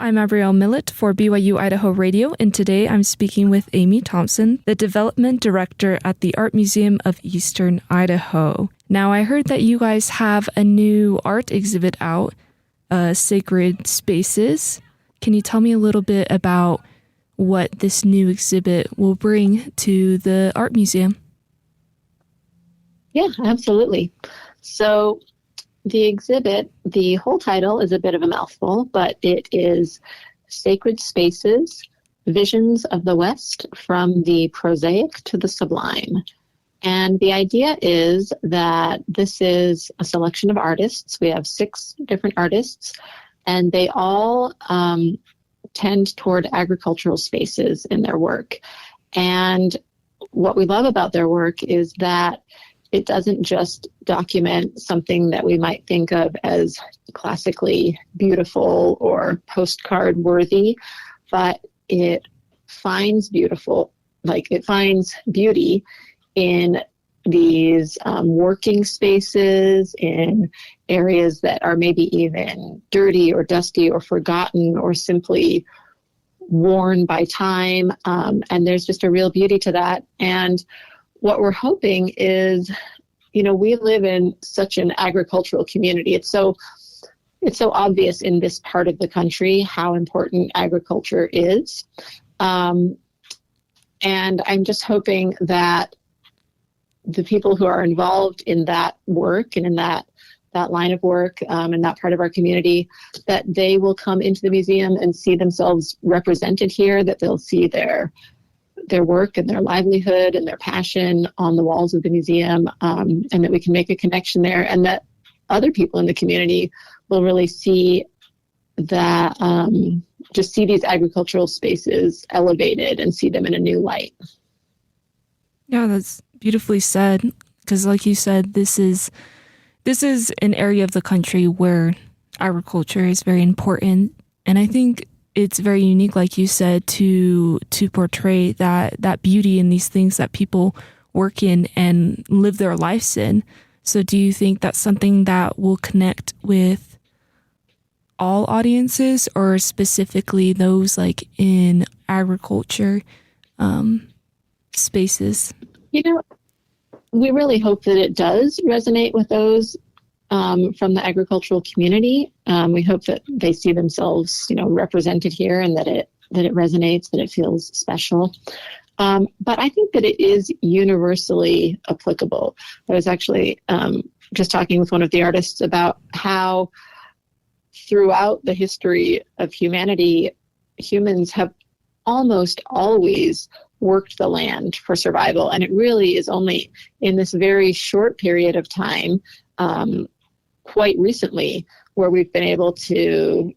I'm Abrielle Millett for BYU-Idaho Radio, and today I'm speaking with Amy Thompson, the Development Director at the Art Museum of Eastern Idaho. Now, I heard that you guys have a new art exhibit out, Sacred Spaces. Can you tell me a little bit about what this new exhibit will bring to the art museum? Yeah, absolutely. So the exhibit, the whole title is a bit of a mouthful, but it is Sacred Spaces, Visions of the West from the Prosaic to the Sublime. And the idea is that this is a selection of artists. We have 6 different artists, and they all tend toward agricultural spaces in their work. And what we love about their work is that it doesn't just document something that we might think of as classically beautiful or postcard worthy, but it finds it finds beauty in these working spaces, in areas that are maybe even dirty or dusty or forgotten or simply worn by time. And there's just a real beauty to that. And what we're hoping is, we live in such an agricultural community. It's so obvious in this part of the country how important agriculture is. And I'm just hoping that the people who are involved in that work and in that line of work and that part of our community, that they will come into the museum and see themselves represented here, that they'll see their work and their livelihood and their passion on the walls of the museum, and that we can make a connection there, and that other people in the community will really see that, just see these agricultural spaces elevated and see them in a new light. Yeah, that's beautifully said, because like you said, this is an area of the country where agriculture is very important, and I think it's very unique, like you said, to portray that beauty in these things that people work in and live their lives in. So do you think that's something that will connect with all audiences, or specifically those like in agriculture spaces? We really hope that it does resonate with those from the agricultural community. We hope that they see themselves, represented here, and that it resonates, that it feels special. But I think that it is universally applicable. I was actually just talking with one of the artists about how throughout the history of humanity, humans have almost always worked the land for survival. And it really is only in this very short period of time, quite recently, where we've been able to,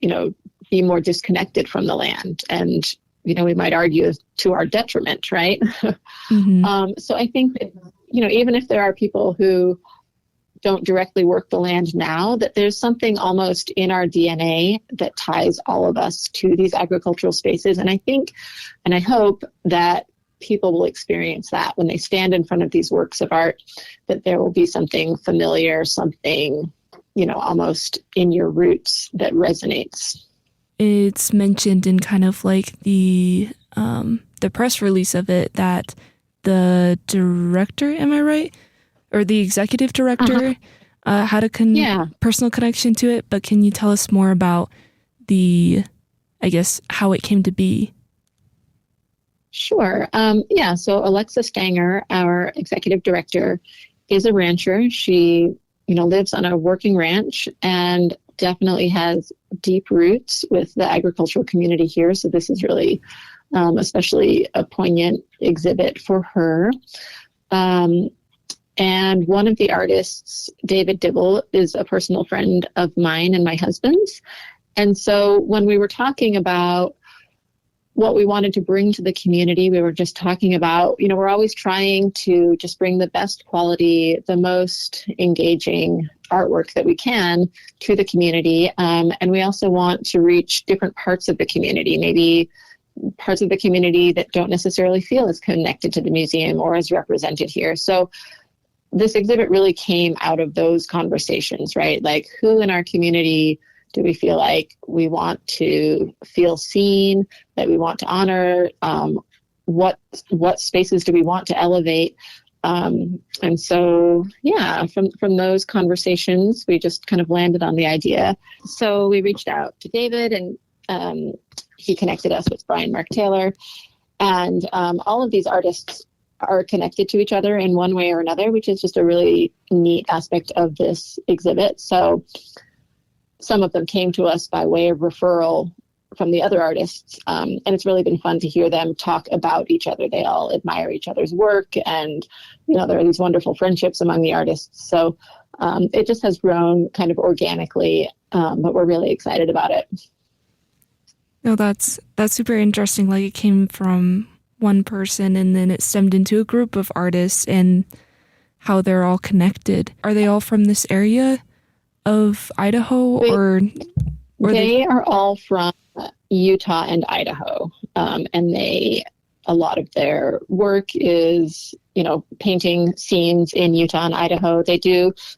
be more disconnected from the land. And, we might argue to our detriment, right? Mm-hmm. So I think that, even if there are people who don't directly work the land now, that there's something almost in our DNA that ties all of us to these agricultural spaces. And I think, and I hope that people will experience that when they stand in front of these works of art, that there will be something familiar, something, almost in your roots that resonates. It's mentioned in kind of like the press release of it that the director, am I right? Or the executive director had a personal connection to it. But can you tell us more about how it came to be? Sure. So Alexa Stanger, our executive director, is a rancher. She, lives on a working ranch and definitely has deep roots with the agricultural community here. So this is really especially a poignant exhibit for her. And one of the artists, David Dibble, is a personal friend of mine and my husband's. And so when we were talking about what we wanted to bring to the community, we were just talking about, we're always trying to just bring the best quality, the most engaging artwork that we can to the community. And we also want to reach different parts of the community, maybe parts of the community that don't necessarily feel as connected to the museum or as represented here. So this exhibit really came out of those conversations, right? Like, who in our community Do we feel like we want to feel seen, that we want to honor? What spaces do we want to elevate? And so, yeah, from those conversations, we just kind of landed on the idea. So we reached out to David, and he connected us with Brian Mark Taylor. And all of these artists are connected to each other in one way or another, which is just a really neat aspect of this exhibit. So some of them came to us by way of referral from the other artists. And it's really been fun to hear them talk about each other. They all admire each other's work, and, there are these wonderful friendships among the artists. So it just has grown kind of organically, but we're really excited about it. No, that's super interesting. Like, it came from one person and then it stemmed into a group of artists and how they're all connected. Are they all from this area of Idaho, or they are all from Utah and Idaho, and a lot of their work is, painting scenes in Utah and Idaho.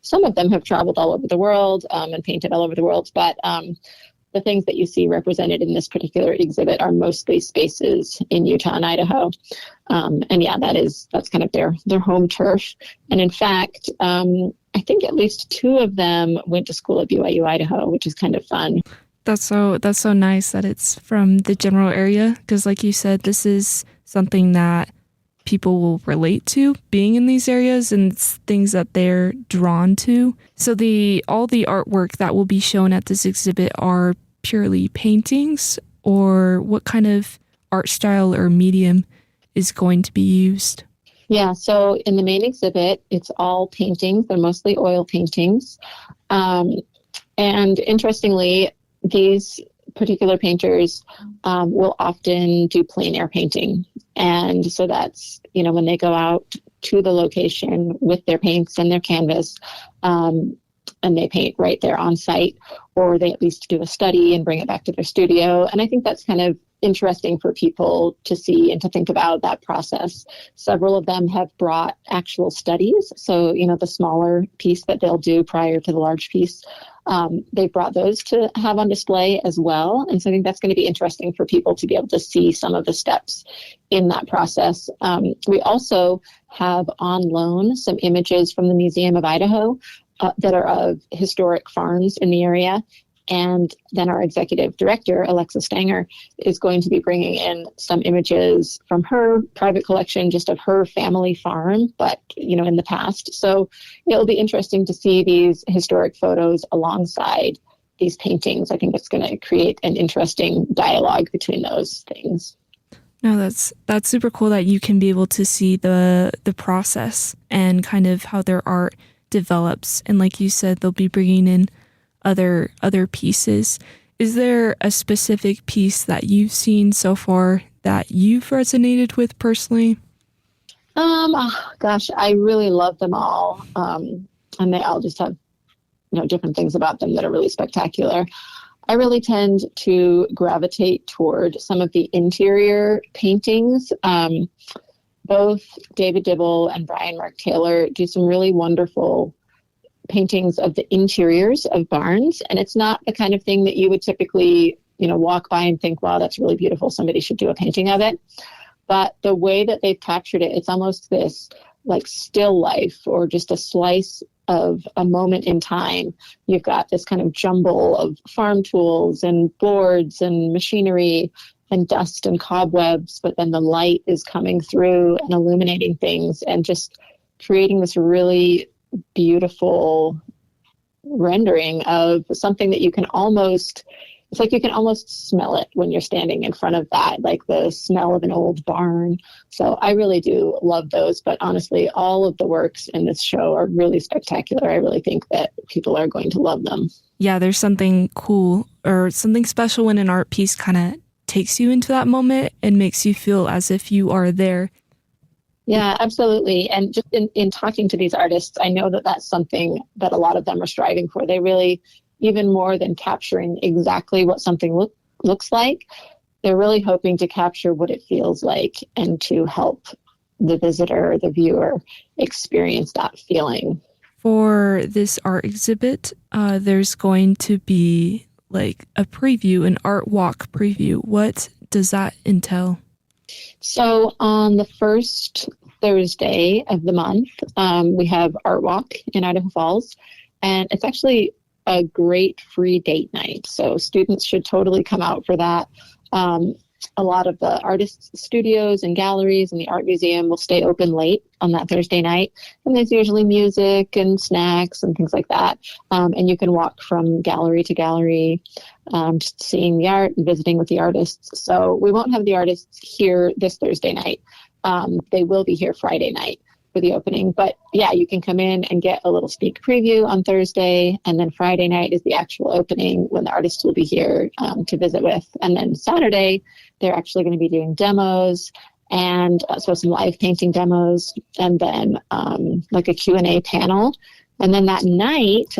Some of them have traveled all over the world and painted all over the world, but the things that you see represented in this particular exhibit are mostly spaces in Utah and Idaho. And yeah, that's kind of their home turf. And in fact, I think at least two of them went to school at BYU-Idaho, which is kind of fun. That's so nice that it's from the general area, because like you said, this is something that people will relate to, being in these areas, and it's things that they're drawn to. So all the artwork that will be shown at this exhibit are purely paintings, or what kind of art style or medium is going to be used? Yeah, so in the main exhibit, it's all paintings. They're mostly oil paintings. And interestingly, these particular painters will often do plein air painting. And so that's, when they go out to the location with their paints and their canvas, and they paint right there on site, or they at least do a study and bring it back to their studio. And I think that's kind of interesting for people to see and to think about that process. Several of them have brought actual studies. So, the smaller piece that they'll do prior to the large piece, they brought those to have on display as well. And so I think that's going to be interesting for people to be able to see some of the steps in that process. We also have on loan some images from the Museum of Idaho that are of historic farms in the area. And then our executive director, Alexa Stanger, is going to be bringing in some images from her private collection, just of her family farm, but, in the past. So it'll be interesting to see these historic photos alongside these paintings. I think it's going to create an interesting dialogue between those things. No, that's super cool that you can be able to see the process and kind of how their art develops. And like you said, they'll be bringing in other pieces. Is there a specific piece that you've seen so far that you've resonated with personally? Gosh, I really love them all. And they all just have, different things about them that are really spectacular. I really tend to gravitate toward some of the interior paintings. Both David Dibble and Brian Mark Taylor do some really wonderful paintings of the interiors of barns. And it's not the kind of thing that you would typically, walk by and think, wow, that's really beautiful. Somebody should do a painting of it. But the way that they've captured it, it's almost this like still life, or just a slice of a moment in time. You've got this kind of jumble of farm tools and boards and machinery and dust and cobwebs, but then the light is coming through and illuminating things and just creating this really beautiful rendering of something that you can almost smell it when you're standing in front of that, like the smell of an old barn. So I really do love those. But honestly, all of the works in this show are really spectacular. I really think that people are going to love them. Yeah, there's something cool or something special when an art piece kind of takes you into that moment and makes you feel as if you are there. Yeah, absolutely. And just in talking to these artists, I know that that's something that a lot of them are striving for. They really, even more than capturing exactly what something looks like, they're really hoping to capture what it feels like and to help the visitor, the viewer, experience that feeling. For this art exhibit, there's going to be like a preview, an art walk preview. What does that entail? So on the first Thursday of the month, we have Art Walk in Idaho Falls, and it's actually a great free date night. So students should totally come out for that. A lot of the artists' studios and galleries and the art museum will stay open late on that Thursday night. And there's usually music and snacks and things like that. And you can walk from gallery to gallery, just seeing the art and visiting with the artists. So we won't have the artists here this Thursday night. They will be here Friday night for the opening. But yeah, you can come in and get a little sneak preview on Thursday. And then Friday night is the actual opening when the artists will be here to visit with. And then Saturday, they're actually going to be doing demos and so some live painting demos and then like a Q&A panel. And then that night,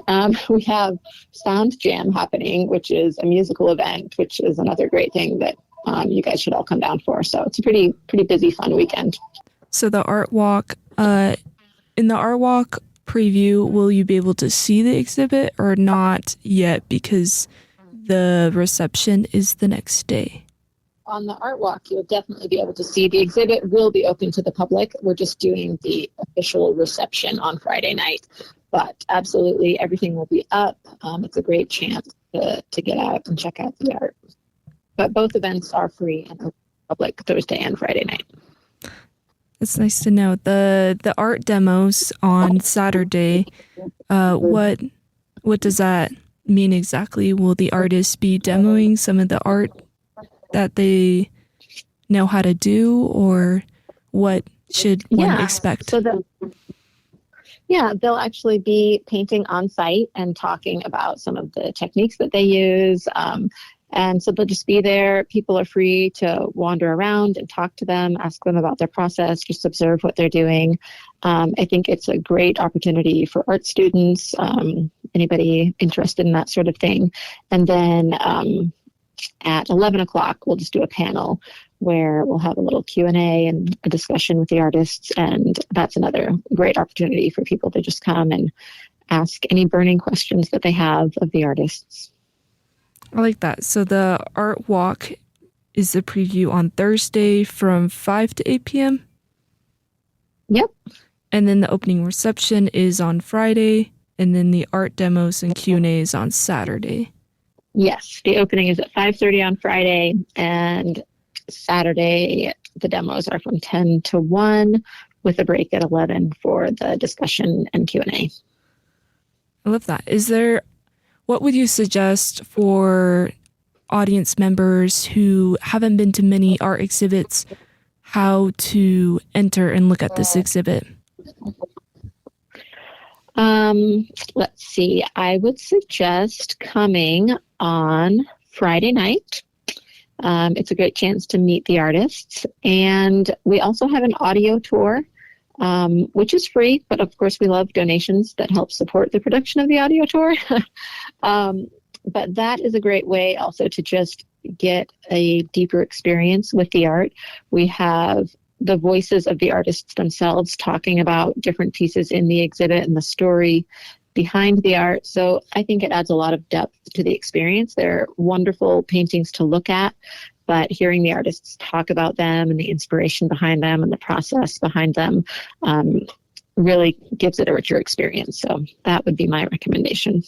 we have Sound Jam happening, which is a musical event, which is another great thing that you guys should all come down for. So it's a pretty busy, fun weekend. So the art walk, in the art walk preview, will you be able to see the exhibit or not yet because the reception is the next day? On the art walk, you'll definitely be able to see the exhibit will be open to the public. We're just doing the official reception on Friday night, but absolutely everything will be up. It's a great chance to get out and check out the art. But both events are free and open to the public Thursday and Friday night. It's nice to know. The art demos on Saturday, what does that mean exactly? Will the artists be demoing some of the art that they know how to do, or what should one expect? So they'll actually be painting on site and talking about some of the techniques that they use. And so they'll just be there. People are free to wander around and talk to them, ask them about their process, just observe what they're doing. I think it's a great opportunity for art students, anybody interested in that sort of thing. And then at 11 o'clock, we'll just do a panel where we'll have a little Q&A and a discussion with the artists. And that's another great opportunity for people to just come and ask any burning questions that they have of the artists. I like that. So the art walk is the preview on Thursday from 5 to 8 p.m.? Yep. And then the opening reception is on Friday, and then the art demos and Q&A is on Saturday. Yes, the opening is at 5:30 on Friday, and Saturday the demos are from 10 to 1 with a break at 11 for the discussion and Q&A. I love that. What would you suggest for audience members who haven't been to many art exhibits, how to enter and look at this exhibit? Let's see. I would suggest coming on Friday night. It's a great chance to meet the artists. And we also have an audio tour, which is free, but of course we love donations that help support the production of the audio tour. But that is a great way also to just get a deeper experience with the art. We have the voices of the artists themselves talking about different pieces in the exhibit and the story behind the art. So I think it adds a lot of depth to the experience. They're wonderful paintings to look at, but hearing the artists talk about them and the inspiration behind them and the process behind them really gives it a richer experience. So that would be my recommendation.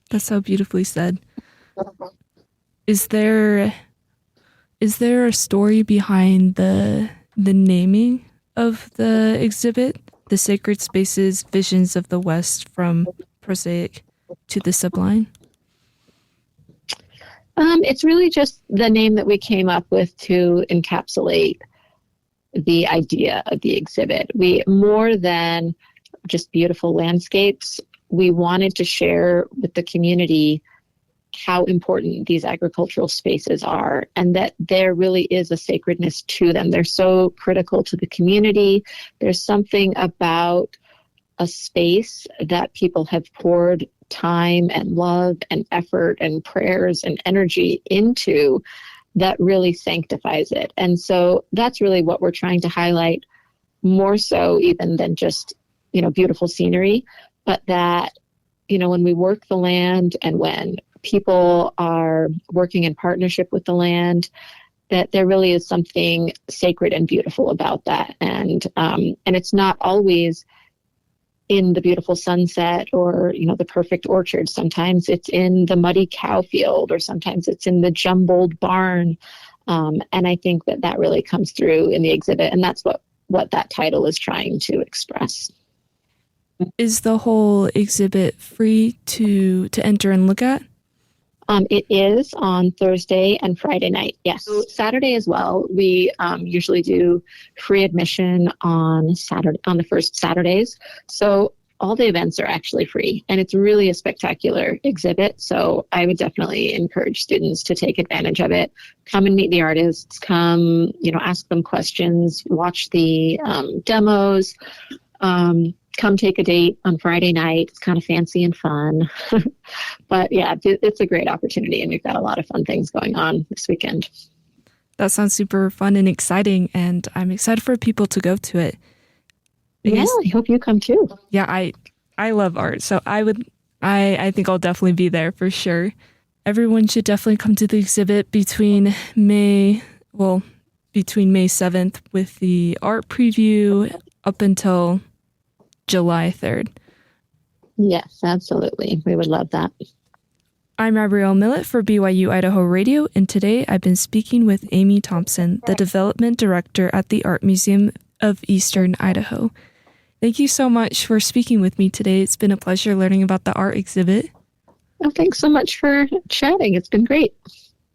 That's so beautifully said. Is there a story behind the naming of the exhibit, The Sacred Spaces, Visions of the West from Prosaic to the Sublime? It's really just the name that we came up with to encapsulate the idea of the exhibit. We, more than just beautiful landscapes, we wanted to share with the community how important these agricultural spaces are and that there really is a sacredness to them. They're so critical to the community. There's something about a space that people have poured time and love and effort and prayers and energy into that really sanctifies it. And so that's really what we're trying to highlight, more so even than just, beautiful scenery, but that, when we work the land and when people are working in partnership with the land, that there really is something sacred and beautiful about that. And it's not always in the beautiful sunset or, the perfect orchard. Sometimes it's in the muddy cow field, or sometimes it's in the jumbled barn. And I think that really comes through in the exhibit. And that's what that title is trying to express. Is the whole exhibit free to enter and look at? It is on Thursday and Friday night. Yes. So Saturday as well. We usually do free admission on the first Saturdays. So all the events are actually free, and it's really a spectacular exhibit. So I would definitely encourage students to take advantage of it. Come and meet the artists. Come, ask them questions. Watch the demos. Come take a date on Friday night. It's kind of fancy and fun. But yeah, it's a great opportunity, and we've got a lot of fun things going on this weekend. That sounds super fun and exciting, and I'm excited for people to go to it. Yeah, I hope you come too. Yeah, I love art, so I think I'll definitely be there for sure. Everyone should definitely come to the exhibit between May 7th with the art preview up until July 3rd. Yes, absolutely. We would love that. I'm Abrielle Millett for BYU-Idaho Radio, and today I've been speaking with Amy Thompson, the Development Director at the Art Museum of Eastern Idaho. Thank you so much for speaking with me today. It's been a pleasure learning about the art exhibit. Oh, thanks so much for chatting. It's been great.